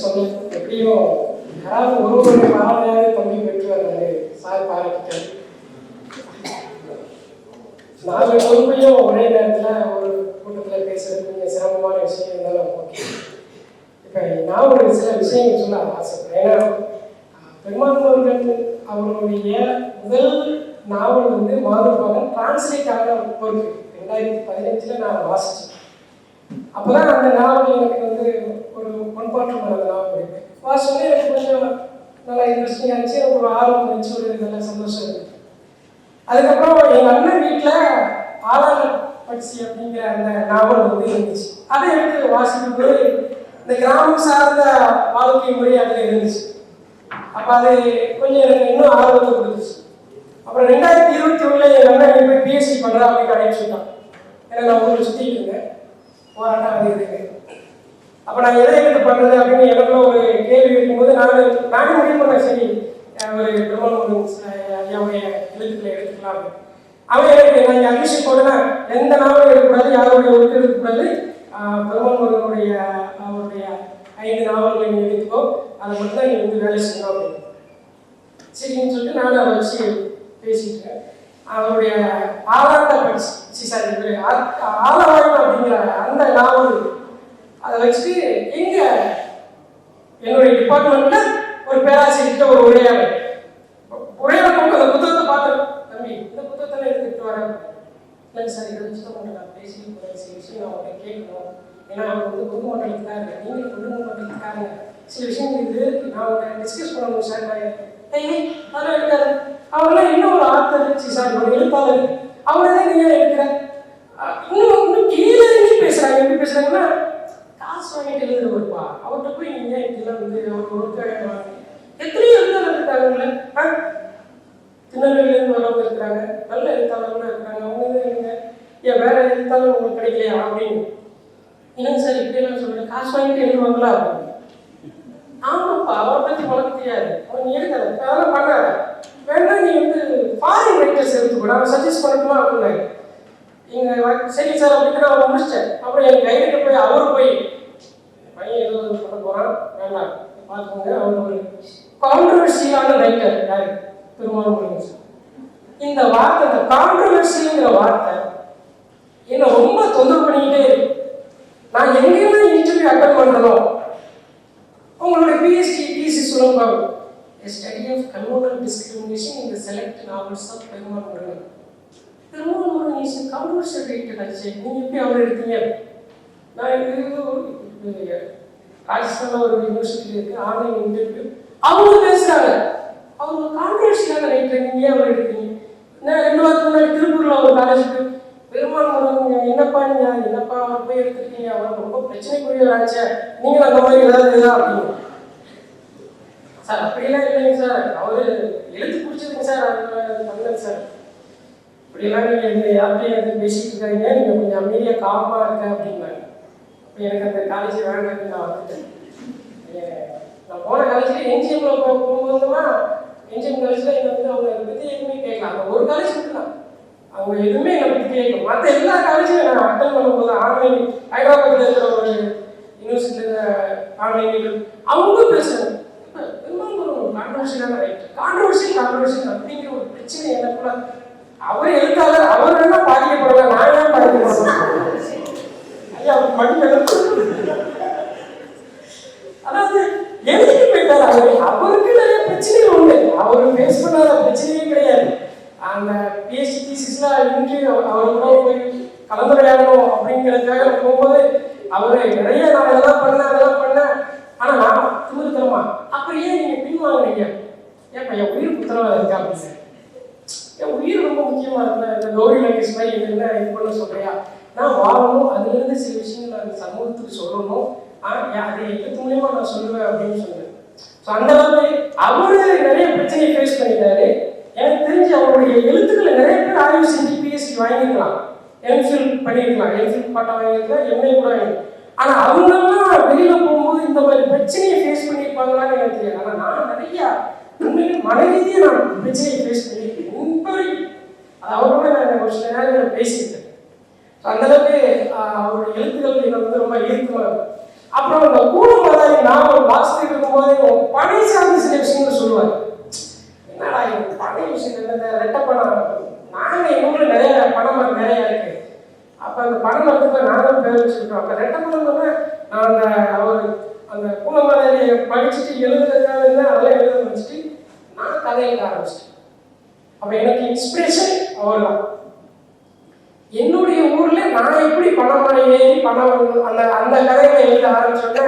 சொன்ன எப்படியும் யாராவது ஒரு பாராட்டாவது தம்பி பெற்று வந்தாரு சார் பாராட்டிட்டாரு. 4 பொறுப்பையும் ஒரே நேரத்தில் ஒரு கூட்டத்தில் பேசுறது கொஞ்சம் சிரமமான விஷயம் இருந்தாலும் ஓகே. இப்போ நான் ஒரு சில விஷயங்கள் சொல்ல ஆசைப்படுறேன். ஏன்னா பெருமாள் அவர்களுடைய முதல் நாவல் வந்து மாதவன் டிரான்ஸ்லேட்டாக பொறுப்பு 2015 நான் வாசித்தேன். அப்போதான் அந்த நாவல் எனக்கு வந்து ஒரு பொன்பாற்றம் அந்த நாவல் படிப்பேன். வாசிச்சோன்னே எனக்கு கொஞ்சம் நல்லா இன்ட்ரெஸ்டிங்காக இருந்துச்சு, ஒரு ஆர்வம் இருந்துச்சு, ஒரு நல்ல சந்தோஷம் இருந்துச்சு. அதுக்கப்புறம் எங்கள் அண்ணன் வீட்டில் ஆளாள பட்சி அப்படிங்கிற அந்த நாவல் வந்து இருந்துச்சு. அதை எடுத்து வாசிக்கும்போது இந்த கிராமம் சார்ந்த வாழ்க்கை முறை அதில் இருந்துச்சு. அப்போ அது கொஞ்சம் எனக்கு இன்னும் ஆர்வத்தை கொடுத்துச்சு. அப்புறம் 2021 எங்கள் அண்ணன் போய் பிஎஸ்சி பண்ணுறா அப்படின்னு அழைச்சிட்டான். ஏன்னா நான் ஊரில் சுற்றிட்டு இருந்தேன், போராட்டம் அது இருக்கேன். அப்போ நான் எதை எடுத்து பண்ணுறது அப்படின்னு எனக்குள்ள ஒரு கேள்வி இருக்கும்போது நானும் முடிவு பண்ணேன், சரி ஒரு பெருமாள் ஐயாவுடைய எழுத்துக்களை எடுத்துக்கலாம். அவன் எனக்கு நான் அட்மிஷன் போட்டேன்னா எந்த நாவலும் எடுக்கக்கூடாது, யாருடைய ஒர்க்கு எடுக்கக்கூடாது, பெருமாள் முருகனுடைய அவருடைய 5 நாவல்களை நீ எடுத்துக்கோ, அதை மட்டும் தான் நீ வந்து வேலை செய்யணும் அப்படின்னு. சரின்னு சொல்லிட்டு நான் அதை வச்சு பேசிட்டேன். அவருடைய ஆளாட்ட படிச்சு சாரி ஆலவாயம் அப்படிங்கிற அந்த நாவல் அதை வச்சுட்டு எங்க என்னுடைய டிபார்ட்மெண்ட்ல ஒரு பேராசிரியர்கிட்ட ஒரு உரையாடல் அந்த புத்தகத்தை பார்த்தேன். தம்பி இந்த புத்தகத்தில் எடுத்துக்கிட்டு வரேன். இல்லை சார் இதை வச்சு தான் நான் பேசி சில விஷயம் நான் அவங்களை கேட்கணும். ஏன்னா அவங்க வந்து குடும்ப மண்டலத்துக்காக நீங்கள் குடும்ப மண்டலத்துக்காக சில விஷயங்கள் இது நான் அவங்களை டிஸ்கஸ் பண்ணணும் சார். அதெல்லாம் இருக்காது. அவங்களாம் இன்னும் ஒரு ஆத்தர் சார் ஒரு எழுத்தாளர் அவங்கள தான் நீங்கள் எடுக்கிற இன்னும் கீழே பேசுகிறாங்க. எப்படி பேசுகிறாங்கன்னா காசு வாங்கிட்டு எழுதுறவருப்பா அவர்கிட்ட போய் நீங்கள் இதெல்லாம் வந்து அவர் ஒருக்காக எத்தனையோ எழுத்தாளர் இருக்காங்கல்ல, திருநெல்வேலியிலேருந்து வரவங்க இருக்கிறாங்க, நல்ல எழுத்தாளர்களும் இருக்கிறாங்க. அவங்க இல்லைங்க ஏன் வேற எழுத்தாளர் உங்களுக்கு கிடைக்கலையா அப்படின்னு. இல்லைங்க சார் இப்படியெல்லாம் சொல்கிறேன், காசு வாங்கிட்டு எழுதுவாங்களா அப்படின்னு. ஆமாப்பா அவரை பற்றி உனக்கு தெரியாது, அவன் நீ எடுக்காத அதெல்லாம் பண்ணாத, வேணா நீ வந்து ஃபாரின் ரைட்டர்ஸ் எடுத்துக்கூட அவன் சஜஸ்ட் பண்ணட்டுமா அப்படின்னாங்க. இங்கே சரி சார் அப்படின்னு நான் முடிச்சிட்டேன். அப்புறம் என் கைடுகிட்ட போய் அவரு போய் பையன் ஏதோ பண்ண போகிறான் வேண்டாம் பார்த்துக்கோங்க. அவர் ஒரு கான்ட்ரவர்சியலான ரைட்டர் யாரு பெருமாள் முருகன் சார். இந்த வார்த்தை இந்த கான்ட்ரவர்சிங்கிற வார்த்தை என்னை ரொம்ப தொந்தரவு பண்ணிக்கிட்டே இருக்கு. நான் எங்கேயுமே இன்டர்வியூ அட்டன் பண்ணுறோம் உங்களுடைய பிஎஸ்டி டிசி சொல்லுவாங்க ஸ்டடி ஆஃப் கம்யூனல் டிஸ்கிரிமினேஷன் இந்த select novels of Perumal Murugan. Perumal Murugan is controversial writer ஆச்சு, நீங்கள் எப்படி அவர் எடுத்தீங்க? நான் இது ராஜஸ்தானில் ஒரு யூனிவர்சிட்டி இருக்குது, ஆன்லைன் இன்டர்வியூ அவங்க பேசுகிறாங்க. அவங்க கான்ட்ரவர்சியலான ரைட்டர் நீங்கள் ஏன் அவர் எடுத்தீங்க? நான் 2 வாரத்துக்கு முன்னாடி திருப்பூரில் ஒரு காலேஜுக்கு பெருமாள் முருகன் என்னப்பா நீங்கள் என்னப்பா அவர் போய் எடுத்துருக்கீங்க, அவர் ரொம்ப பிரச்சனைக்குரியவராச்சே, நீங்கள் அந்த மாதிரி ஏதாவது இதா அப்படின்னு. சார் அப்படிலாம் இல்லைங்க சார், அவர் எழுத்து பிடிச்சதுங்க சார், அது பண்ணல சார். இப்படிலாம் நீங்கள் யார்கிட்டையும் எதுவும் பேசிட்டு இருக்காங்க, நீங்கள் கொஞ்சம் அமைதியாக காமாக இருக்க அப்படின்னாங்க. அப்போ எனக்கு அந்த காலேஜ் வேண்டாம் நான் வந்துட்டேன். நான் போன காலேஜில் என்ஜிஎம்மில் போகும்போதுமா என்ஜிஎம் காலேஜில் என்னை வந்து அவங்க அதை பற்றி எதுவுமே கேட்கலாம். அந்த ஒரு காலேஜ் மட்டும்தான் அவங்க எதுவுமே என்னை பற்றி கேட்கணும். மற்ற எல்லா காலேஜும் நான் அட்டன் பண்ணும்போது ஆன்லைன் ஹைதராபாத்தில் இருக்கிற ஒரு யூனிவர்சிட்டியில் ஆன்லைன் அவங்க பேசுகிறாங்க. பெருமாள் ஒரு கான்ட்ரவர்சியலான ரைட் கான்ட்ரவர்சியல் அப்படிங்கிற ஒரு பிரச்சனை எனக்குள்ள. அவர் எழுத்தாளர், அவர் வேணா பாதிக்கப்படலாம், நான் ஏன் பாதிக்கப்படலாம்? ஐயா அவர் படிக்க அதாவது எழுதிட்டு போயிட்டார். அவருக்கு நிறைய பிரச்சனைகள் உண்டு, அவரு ஃபேஸ் பண்ணாத பிரச்சனையே கிடையாது. அந்த பிஎஸ்சி தீசிஸ்லாம் இன்று அவர் கூட போய் கலந்துரையாடணும் அப்படிங்கிறதுக்காக போகும்போது அவரு நிறைய நான் இதெல்லாம் பண்ணேன் ஆனால் நான் திமிருத்தரமா அப்புறம் ஏன் நீங்கள் பின்வாங்கினீங்க? ஏன் என் உயிர் புத்திரவாக இருக்கா அப்படின்னு. என் உயிர் ரொம்ப முக்கியமாக இருந்தேன். இந்த கௌரி லங்கேஷ் மாதிரி என்ன இது பண்ண சொல்றியா? நான் வாழணும், அதுலேருந்து சில விஷயங்கள் அந்த சமூகத்துக்கு சொல்லணும், அதை எழுத்து மூலியமா நான் சொல்லுவேன் அப்படின்னு சொன்னேன். ஸோ அந்த அளவுக்கு அவரு நிறைய பிரச்சனையை ஃபேஸ் பண்ணிட்டாரு. எனக்கு தெரிஞ்சு அவருடைய எழுத்துக்களை நிறைய பேர் ஆய்வு செஞ்சு பிஎஸ்சி வாங்கிக்கலாம், எம்ஃபில் பண்ணியிருக்கலாம், எம்ஃபில் பட்டம் வாங்கியிருக்கலாம், எம்ஏ கூட வாங்கிக்கலாம். ஆனால் அவங்கெல்லாம் வெளியில் போகும்போது இந்த மாதிரி பிரச்சனையை ஃபேஸ் பண்ணியிருப்பாங்களான்னு எனக்கு தெரியாது. ஆனால் நான் நிறையா உண்மையிலே மனரீதியாக நான் பிரச்சனையை ஃபேஸ் பண்ணியிருக்கேன். அது அவரோட நான் ஒரு சில நேரங்களில் பேசியிருக்கேன். அந்தளவுக்கு அவருடைய எழுத்துக்கள் எனக்கு வந்து ரொம்ப ஈர்க்கமாக இருக்கும். அப்புறம் அந்த கூடுமலை நாவல் வாசித்துட்டு இருக்கும்போது பணி சார்ந்த சில விஷயங்கள் சொல்லுவார். என்னடா இது பணி விஷயம், இந்த ரெட்டை பணம், நாங்கள் எங்கள் ஊரில் நிறைய பணம் நிறையா இருக்கு. அப்போ அந்த பணம் மரத்துக்கு நானும் பேர் வச்சுருக்கோம். அப்போ ரெட்டை பணம்னா நான் அந்த அவர் அந்த பூலமலையை படிச்சுட்டு எழுதுறதுக்காக அதெல்லாம் எழுத வச்சுட்டு நான் கதை எழுத ஆரம்பிச்சிட்டேன். அப்போ எனக்கு இன்ஸ்பிரேஷன் அவர் தான். என்னுடைய ஊர்ல நான் எப்படி பணமழை ஏறி பணம் அந்த அந்த கதைகளை எழுத ஆரம்பிச்சோன்னா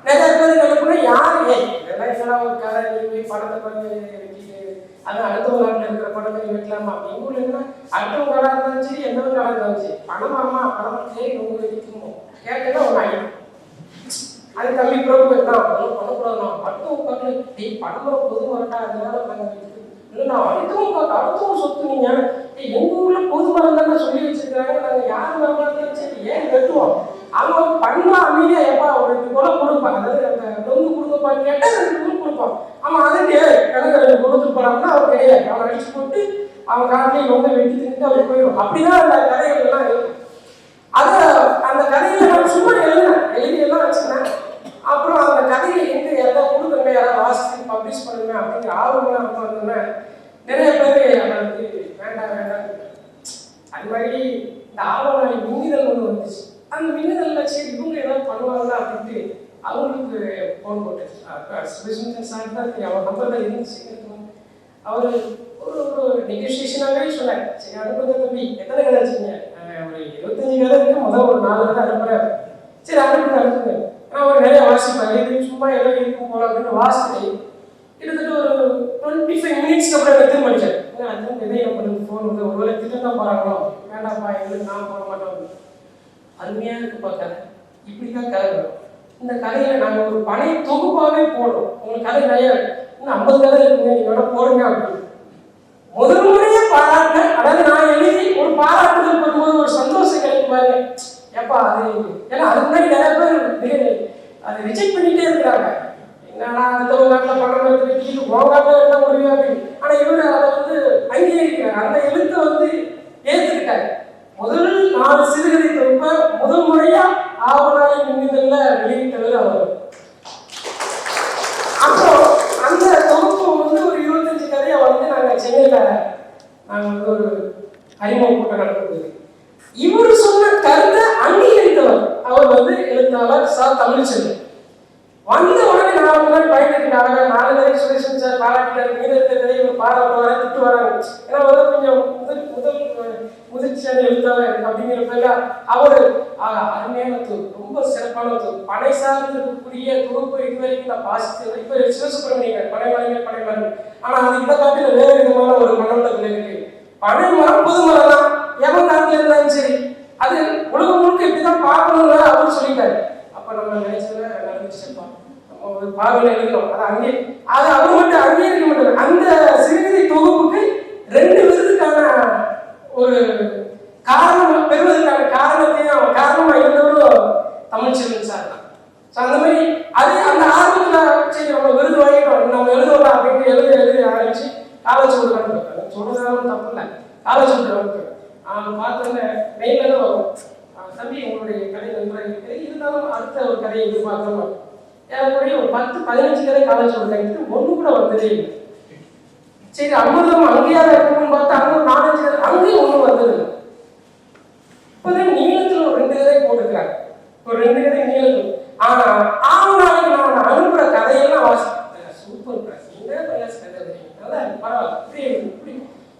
நிறைய பேர் நினைப்புனா யார் இதெல்லாம் ஒரு கதை, நீ பணத்தை பண்ணி அது அடுத்தவங்க நாட்டில் இருக்கிற பணத்தை வைக்கலாமா? எங்க ஊர்ல என்ன அடுத்தவங்க கடை இருந்தாலும் சரி, எந்த கடை இருந்தாலும் சரி, பணமாமா பணம் சரி ரொம்ப வைக்கணுமோ கேட்டேன்னா ஒரு ஆயிடும். அது கம்மி பிறகு நான் பண்ணக்கூடாது, நான் அடுத்தவங்க பார்க்கல நீ பணம் பொது வரட்டா, அதனால நாங்கள் இல்லை நான் அடுத்தவங்க சொத்து. நீங்க எங்க ஊர்ல பொது மரம் தானே சொல்லி வச்சிருக்காங்க, நாங்க யார் மரம் சரி ஏன் வெட்டுவோம். அவங்க பண்ணா அமைதியா எப்பா ஒரு 2 குடம் கொடுப்பான், அதாவது அந்த நொங்கு கொடுங்கப்பான்னு கேட்டா 2 குடம் கொடுப்பான். அவன் அதுக்கு எனக்கு 2 கொடுத்துட்டு போறாங்கன்னா அவர் கிடையாது, அவன் அடிச்சு போட்டு அவன் காட்டிலையும் நொங்க வெட்டி தின்ட்டு அவர் போயிடும். அப்படிதான் அந்த கதைகள் எல்லாம் இருக்கும். அதை அந்த கதையில நான் சும்மா எழுதி எல்லாம் வச்சுருந்தேன். அப்புறம் அந்த கதையை எங்க யாராவது கொடுக்குறேன், யாராவது வாசித்து பப்ளிஷ் பண்ணுங்க அப்படிங்கிற ஆர்வம்லாம் ரொம்ப இருந்தோன்னா நிறைய பேர் அதை வந்து வேண்டாம் வேண்டாம். அது மாதிரி இந்த ஆவணாளி மின்னிதழ் ஒன்று வந்துச்சு. அந்த மின்னிதழ் வச்சு இவங்க ஏதாவது பண்ணுவாங்களா அப்படின்ட்டு அவங்களுக்கு ஃபோன் போட்டு சுரேஷ்மன் சார் தான் அவர் நம்பர் தான் இருந்துச்சு. அவர் ஒரு நெகோசியேஷனாகவே சொன்னார், சரி அனுப்புங்க தம்பி, எத்தனை கதை வச்சுங்க, ஒரு 25 கதை இருக்கு, முதல் ஒரு 4 கதை அனுப்புறேன், சரி அனுப்புங்க. நான் ஒரு நிறைய வாசிப்பேன், இது சும்மா ஏதோ இருக்கும் போல அப்படின்னு வாசிட்டு கிட்டத்தட்ட ஒரு 25 மினிட்ஸ்க்கு அப்புறம் எனக்கு திரும்ப அடிச்சேன். எதை பண்ணுறது ஃபோன் வந்து ஒருவேளை திட்டம் தான் போகிறாங்களோ, வேண்டாம்ப்பா எங்களுக்கு நான் போட மாட்டோம். அருமையாக இருக்குப்பா கதை, இப்படிதான் கதை வரும். இந்த கதையை நாங்கள் ஒரு பழைய தொகுப்பாகவே போடுறோம். உங்களுக்கு கதை நிறைய இன்னும் 50 கதை இருக்குங்க, நீங்கள் வேணா போடுங்க அப்படின்னு முதல் முறையே பாராட்டு. அதாவது நான் எழுதி ஒரு பாராட்டுதல் பண்ணும்போது ஒரு சந்தோஷம் கிடைக்குமாரு ஏப்பா அது. ஏன்னா அதுக்கு முன்னாடி நிறைய பேர் அதை ரிஜெக்ட் பண்ணிட்டே இருக்கிறாங்க. என்னன்னா அடுத்தவங்க நாட்டில் பணம் எடுத்து கீழே உங்காட்டில் என்ன முடியும் அப்படின்னு. ஆனால் இவர் அதை வந்து அங்கீகரிக்கிறார், அந்த எழுத்தை வந்து ஏற்றுக்கிட்டார். முதல் 4 சிறுகதை தொகுப்பை முதல் முறையா ஆவணாளி மின்னிதழ்ல வெளியிட்டவர் அவர். அப்புறம் அந்த தொகுப்பு வந்து ஒரு 25 கதையை வந்து நாங்கள் சென்னையில நாங்கள் வந்து ஒரு அறிமுக கூட்டம் நடந்தது. இவர் சொன்ன கருத்தை அங்கீகரித்தவர் அவர் வந்து எழுத்தாளர் சா. தமிழ்ச்செல்வன். வந்த உடனே நான் முன்னாடி பயந்துட்டாங்க, 4 கதை சுரேஷன் சார் பாராட்டினார், மீத இருக்க கதை இவர் பாராட்டுவார திட்டு வராங்க. ஏன்னா வந்து கொஞ்சம் முதிர்ச்சியான எழுத்தாளர் அப்படிங்கிற பேர்ல அவர் அருமையான தொகுப்பு, ரொம்ப சிறப்பான தொகுப்பு, படை சார்ந்து இருக்கக்கூடிய தொகுப்பு இதுவரைக்கும் நான் வாசித்தது. இப்போ சிவசுப்பிரமணியன் பனைமரம், ஆனா அது இந்த காட்டில வேறு விதமான ஒரு மண்டலத்தில் இருக்கு. பனைமரம் பொது மரம் தான், எவன் காட்டில இருந்தாலும் சரி, அது உலகம் முழுக்க இப்படிதான் பார்க்கணும்னு அவர் சொல்லிட்டாரு. அப்ப நம்ம நினைச்சத நடந்துச்சுப்பா, நம்ம ஒரு பார்வையில எழுதுறோம், அது அங்கே அது அவர் மட்டும் அங்கீகரிக்க மாட்டாங்க. அந்த சிறுகதை தொகுப்புக்கு 2 விருதுக்கான ஒரு காரணம் பெறுவதற்கான காரணமா இருந்தவரும் தமிழ்ச்செல்வன் சார் தான். அந்த மாதிரி அது அந்த ஆர்வத்துல சரி நம்ம விருது வாங்கிட்டோம், நம்ம எழுதுவோம் அப்படின்ட்டு எழுதி ஆரம்பிச்சு காலேஜ் கொடுக்குறாங்க. சொல்றதாலும் தப்பு இல்லை, காலேஜ் கொடுக்குறாங்க. பார்த்தோன்னே மெயில தான் வரும், தம்பி உங்களுடைய கதை நன்றாக இருக்குது, இருந்தாலும் அடுத்த ஒரு கதையை எதிர்பார்க்கிறோம். ஏறக்குறைய ஒரு 10-15 கதை காலேஜ் கொடுத்தாங்க, ஒன்று கூட வந்ததே இல்லை. சரி அமிர்தம் அங்கேயாவது இருக்கணும்னு பார்த்தா அங்கே ஒரு 4-5 கதை, அங்கேயும் ஒன்றும் வந்தது இல்லை. இப்போதான் நீளத்தில் ஒரு 2 கதை போட்டுக்கிறாங்க, ஒரு 2 கதை நீளத்தில். ஆனா ஆவணாளுக்கு நான் அனுப்புற கதையெல்லாம் வாசிப்பேன், சூப்பர் கதை, நல்லா பரவாயில்ல. இப்படி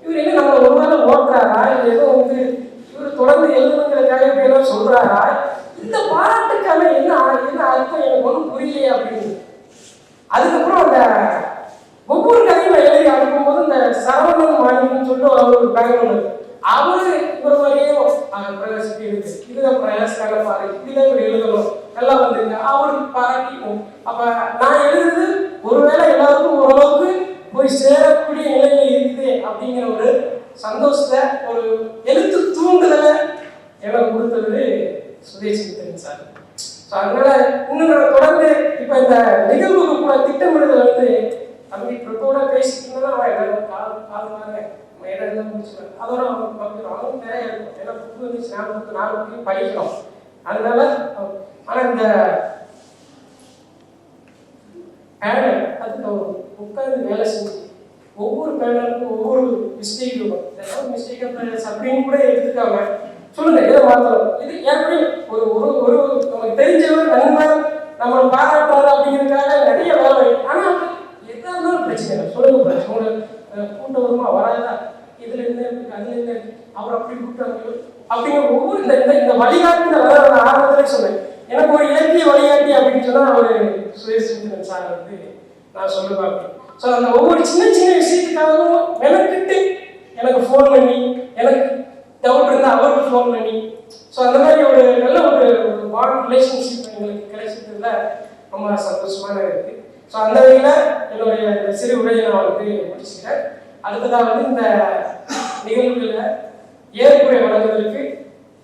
இவர் என்ன நம்ம ஒரு வேளை ஓட்டுறாரா, இல்லை ஏதோ வந்து இவர் தொடர்ந்து எழுதுங்கிறதுக்காக இப்படி ஏதோ சொல்றாரா, இந்த பாராட்டுக்கான என்ன அர்த்தம் எனக்கு ஒன்றும் புரியலையே அப்படின்னு. அதுக்கப்புறம் அந்த ஒவ்வொரு கதையும் நான் எழுதி அனுப்பும்போது இந்த சரவணன் மாணிக்கன்னு சொல்லிட்டு ஒரு பேக்ரவுண்ட், அவரு இவர் மாதிரியே பிரகாசிட்டு இருக்கு, இதுதான் பிரயாசக்கான பாரு, இப்படிதான் இவர் எழுதணும், நல்லா வந்துருங்க அவருக்கு பாராட்டிக்கும். அப்ப நான் எழுதுறது ஒருவேளை எல்லாருக்கும் ஓரளவுக்கு போய் சேரக்கூடிய நிலையில இருக்குது அப்படிங்கிற ஒரு சந்தோஷத்தை, ஒரு எழுத்து தூண்டுதலை எனக்கு கொடுத்தது சுதேசித்தன் சார். அதனால இன்னும் நான் தொடர்ந்து இப்ப இந்த நிகழ்வுக்கு கூட திட்டமிடுதல் வந்து தம்பி பிரபோட பேசிட்டு இருந்தா அவன் கால் மாறுங்க நம்ம இடம் எல்லாம் முடிச்சுக்கலாம், அதோட அவங்க நிறைய இருக்கும். ஏன்னா புக்கு வந்து 4 புக்கையும் படிக்கணும். அதனால ஆனா இந்த பேனர் அதுக்கு அவர் உட்கார்ந்து வேலை செஞ்சு ஒவ்வொரு பேனருக்கும் ஒவ்வொரு மிஸ்டேக் இருக்கும். ஏதாவது மிஸ்டேக் அப்படின்னு கூட எடுத்துக்காம சொல்லுங்க எதை மாற்றலாம். இது ஏற்கனவே ஒரு ஒரு ஒரு நமக்கு தெரிஞ்சவர் நண்பர் நம்மளை பாராட்டுறாரு அப்படிங்கிறதுக்காக நிறைய வேலை. ஆனால் எதா இருந்தாலும் பிரச்சனை இல்லை. சொல்லுங்க உங்களோட கூட்டம் வருமா வராதா, இதுல இருந்து அதுல இருந்து அவர் அப்படி கூப்பிட்டாங்க அப்படிங்கிற ஒவ்வொரு இந்த வழிகாட்டு நான் ஆரம்பத்திலே சொன்னேன். எனக்கு ஒரு இலக்கிய வழிகாட்டி அப்படின்னு சொன்னா ஒரு சுயசுந்தரன் சார் வந்து நான் சொல்லுவேன். ஸோ அந்த ஒவ்வொரு சின்ன சின்ன விஷயத்துக்காகவும் மெனக்கிட்டு எனக்கு ஃபோன் பண்ணி எனக்கு டவுட் இருந்தால் அவருக்கு ஃபோன் பண்ணி ஸோ அந்த மாதிரி ஒரு நல்ல ஒரு பாண்ட் ரிலேஷன்ஷிப் எங்களுக்கு கிடைச்சதுல ரொம்ப சந்தோஷமான இருக்கு. ஸோ அந்த வகையில் என்னுடைய சிறு உரையை நான் வந்து முடிச்சுக்கிறேன். அடுத்ததாக வந்து இந்த நிகழ்வுகளில் ஏற்புரை வழங்குவதற்கு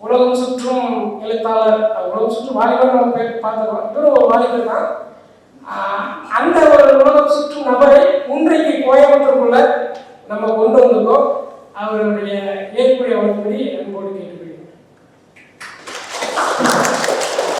உலகம் சுற்றும் எழுத்தாளர், உலகம் சுற்றும் வாலிபர் நம்ம பேர் பார்த்துருக்கோம். இவரும் ஒரு வாலிபர் தான். அந்த ஒரு உலகம் சுற்றும் நபரை இன்றைக்கு கோயம்புத்தூருக்குள்ள நம்ம கொண்டு வந்திருக்கோம். அவருடைய ஏற்புரை வழங்கும்படி அன்போடு